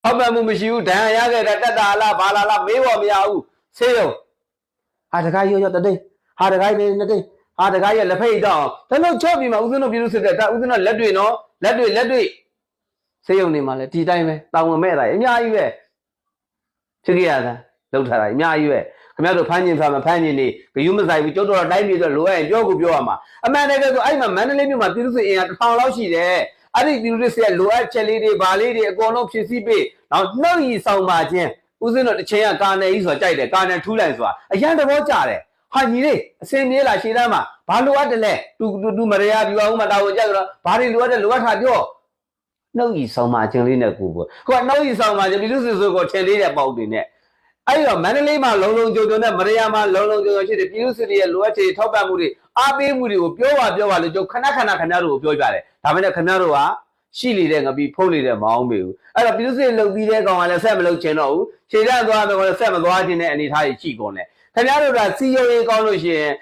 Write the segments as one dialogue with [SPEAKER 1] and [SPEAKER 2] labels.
[SPEAKER 1] ထောက်ပံ့မှုမရှိဘူးဒဏ်ရာရခဲ့တဲ့တက်တာလားဘာလားမေးဖို့မရဘူးဆေးရုံဟာတခါရောတသိန်းဟာတခါနေ2သိန်းဟာတခါရလက်ဖိတ်တော့ဒါလို့ချော့ပြီးမှဦးဇင်းတို့ပြည်သူစစ်တဲ့ဒါဦးဇင်းတို့လက်တွေနော်လက်တွေဆေးရုံနေမှာလဲဒီတိုင်းပဲတာဝန်မဲ့တာအများကြီးပဲချစ်ကြရတာလောက်ထားတာအများကြီးပဲခင်ဗျားတို့ဖမ်းကျင်ဖမ်းကျင်နေဘယူမဆိုင်ဘူးကျုပ်တို့တော့တိုင်းပြည်ဆိုလိုရရင်ပြောရမှာအမှန်တကယ်ဆိုအဲ့မှာမန္တလေးမြို့မှာပြည်သူစစ်အင်အား1000လောက်ရှိတယ်အဲ့ဒီပြည်သူစစ်ရဲ့လိုအပ်ချက်လေးတွေဗာလေးတွေအကုန်လုံးဖြည့်ဆည်းပေးနောက်နှုတ်ရီဆောင်ပါခြင်းဦးစင်းတို့တစ်ချိန်ကကာနယ်ကြီးဆိုတာကြိုက်တယ်ကာနယ်ထူးလိုက်ဆိုတာအရန်သဘောကျတယ်ဟာညီလေးအစင်ပြေးလာရှေ့တန်းမှာဘာလိုအပ်တယ်လဲတူမရရပြူအောင်မှာတာဝန်ကြဆိုတော့ဘာတွေလိုအပ်တယ်လိုအပ်တာပြောနှုတ်ရီဆောင်ပါခြင်းလေးနဲ့ကိုကနှုတ်ရီဆောင်ပါခြင်းပြည်သူစစ်ဆိုကိုထင်သေးတဲ့ပေါက်တွေနဲ့အဲ့တော့မန္တလေးမှာလုံကြုံနဲ့မရရမှာလုံကြုံရှိတယ်ပြည်သူစစ်ရဲ့လိုအပ်ချက်ထောက်ပံ့မှုတွေအားပေးမှုတွေကိုပြောပါလို့ကျုပ်ခဏခင်ဗျားတို့ကိုပြောကြတယ်ဒါပေမဲ့ခင်ဗျားတို့ကရှိနေတဲ့ငပိဖုံးနေတဲ့မအောင်ပေဘူးအဲ့တော့ပြည်သူစစ်လုံပြီးတဲ့ကောင်ကလည်းဆက်မလုပ်ချင်တော့ဘူးခြေတန်းသွားတော့ဆက်မသွားခြင်းနဲ့အနေထားကြီးရှိကုန်တယ်ခင်ဗျားတို့ကစီယုံရေးကောင်းလို့ရှိရင်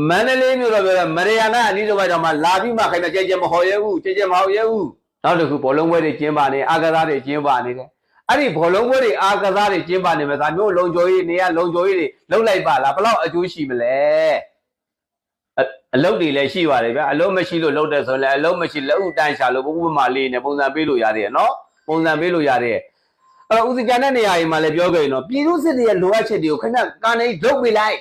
[SPEAKER 1] မန္တလေးမြို့တော့ပြောတယ်မရရနာအနည်းတော့မှတော့မှလာပြီးမှခင်ဗျားကြဲမဟော်ရဲဘူးကြဲမဟော်ရဲဘူးနောက်တစ်ခုဘောလုံးပွဲတွေကျင်းပနေအာကစားတွေကျင်းပနေတယ်အဲ့ဒီဘောလုံးပွဲတွေအာကစားတွေကျင်းပနေမှာဒါမျိုးလုံခြုံရေးနေရလုံခြုံရေးတွေလုံလိုက်ပါလားဘလောက်အကျိုးရှိမလဲအလုပ်တွေလည်းရှိပါတယ်ဗျာအလုပ်မရှိလို့လုပ်တယ်ဆိုရင်လည်းအလုပ်မရှိလက်ဥတန်းရှာလို့ဥပမာလေးနဲ့ပုံစံပေးလို့ရတယ်နော်ပုံစံပေးလို့ရတယ်အဲ့တော့ဦးစီးကြတဲ့နေရာတွေမှာလည်းပြောခဲ့ရင်တော့ပြည်သူစစ်တွေရဲ့လိုအပ်ချက်တွေကိုခင်ဗျကာနေလုပ်ပေးလိုက်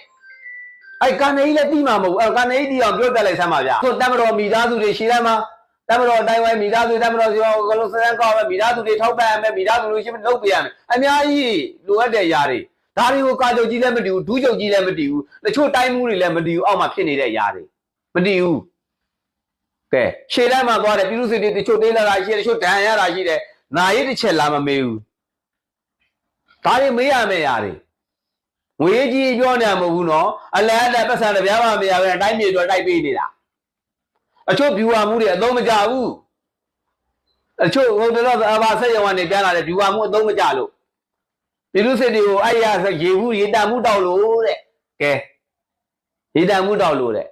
[SPEAKER 1] အဲ့ကာနေကြီးလည်းပြီးမှာမဟုတ်ဘူးအဲ့ကာနေကြီးတီအောင်ပြောပြလိုက်စမ်းပါဗျာတမတော်မိသားစုတွေရှေ့တန်းမှာတမတော်တိုင်းဝိုင်းမိသားစုတမတော်စီကလုံးစမ်းကောက်မယ်မိသားစုတွေထောက်ပံ့ရမယ်မိသားစုလူရှိလုပ်ပေးရမယ်အများကြီးလိုအပ်တဲ့ຢာတွေဒါတွေကိုကာချုပ်ကြီးလည်းမတည်ဘူးဒူးချုပ်ကြီးလည်းမတည်ဘူးတချို့တိုင်းမှုတွေလည်းမတည်ဘူးအောက်မှာဖြစ်နေတဲ့ຢာတွေမတည်ဘူးကဲရှေ့တန်းမှာသွားတယ်ပြည်သူစစ်တွေတချို့တေးလာတာရှိတယ်တချို့ဒဏ်ရာရတာရှိတယ်နာရီတစ်ချက်လာမမေးဘူးဒါတွေမေးရမယ့်ຢာတွေငွေကြီးပြောနေမှာမဟုတ်ဘူးနော်အလန်းတက်ပတ်စံတပြားမှမရဘူးအတိုင်းမြေတော်တိုက်ပေးနေတာအချို့ဗျူဟာမှုတွေအသုံးမကျဘူးအချို့ဟိုတော့အဘာဆက်ရုံကနေပြန်လာတယ်ဗျူဟာမှုအသုံးမကျလို့ပြည်သူစစ်တွေကိုအဲ့ရရေဘူးရေတမှုတောက်လို့တဲ့ကဲရေတမှုတောက်လို့တဲ့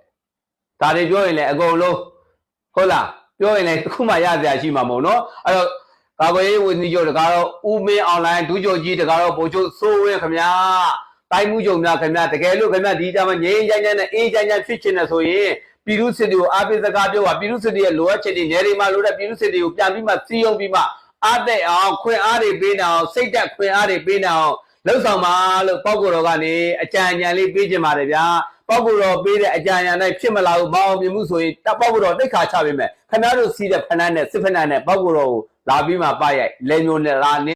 [SPEAKER 1] ဒါတွေပြောရင်လည်းအကုန်လုံးဟုတ်လားပြောရင်လည်းအခုမှရစရာရှိမှာမဟုတ်နော်အဲ့တော့ကာကွယ်ရေးဝန်ကြီးချုပ်တကားတော့ဦးမင်းအွန်လိုင်းဒူးချုပ်ကြီးတကားတော့ဗိုလ်ချုပ်စိုးဝင်းခင်ဗျာတိုင်းမှုချုပ်များခင်ဗျာတကယ်လို့ခင်ဗျာဒီကြမှာငြိမ်းချမ်းနဲ့အေးချမ်းဖြစ်ချင်တယ်ဆိုရင်ပြည်သူစစ်တွေကိုအားပေးစကားပြောပါပြည်သူစစ်တွေရဲ့လိုအပ်ချက်တွေနေရာမှာလိုတဲ့ပြည်သူစစ်တွေကိုပြန်ပြီးမှစီယုံပြီးမှအားတဲ့အောင်ခွင့်အားတွေပေးနေအောင်စိတ်သက်ခွင့်အားတွေပေးနေအောင်လှုပ်ဆောင်ပါလို့ပေါက်ကိုတော်ကနေအကြံဉာဏ်လေးပေးချင်ပါတယ်ဗျာပေါက်ကိုတော်ပေးတဲ့အကြံဉာဏ်နဲ့ဖြစ်မလာဘူးမအောင်မြင်မှုဆိုရင်တပ်ပေါက်ကိုတော်တိတ်ခါချပေးမယ်ခင်ဗျားတို့စီးတဲ့ဖဏန်းနဲ့စစ်ဖဏန်းနဲ့ပေါက်ကိုတော်ကိုလာပြီးမှပရိုက်လက်ညိုနဲ့လာနေ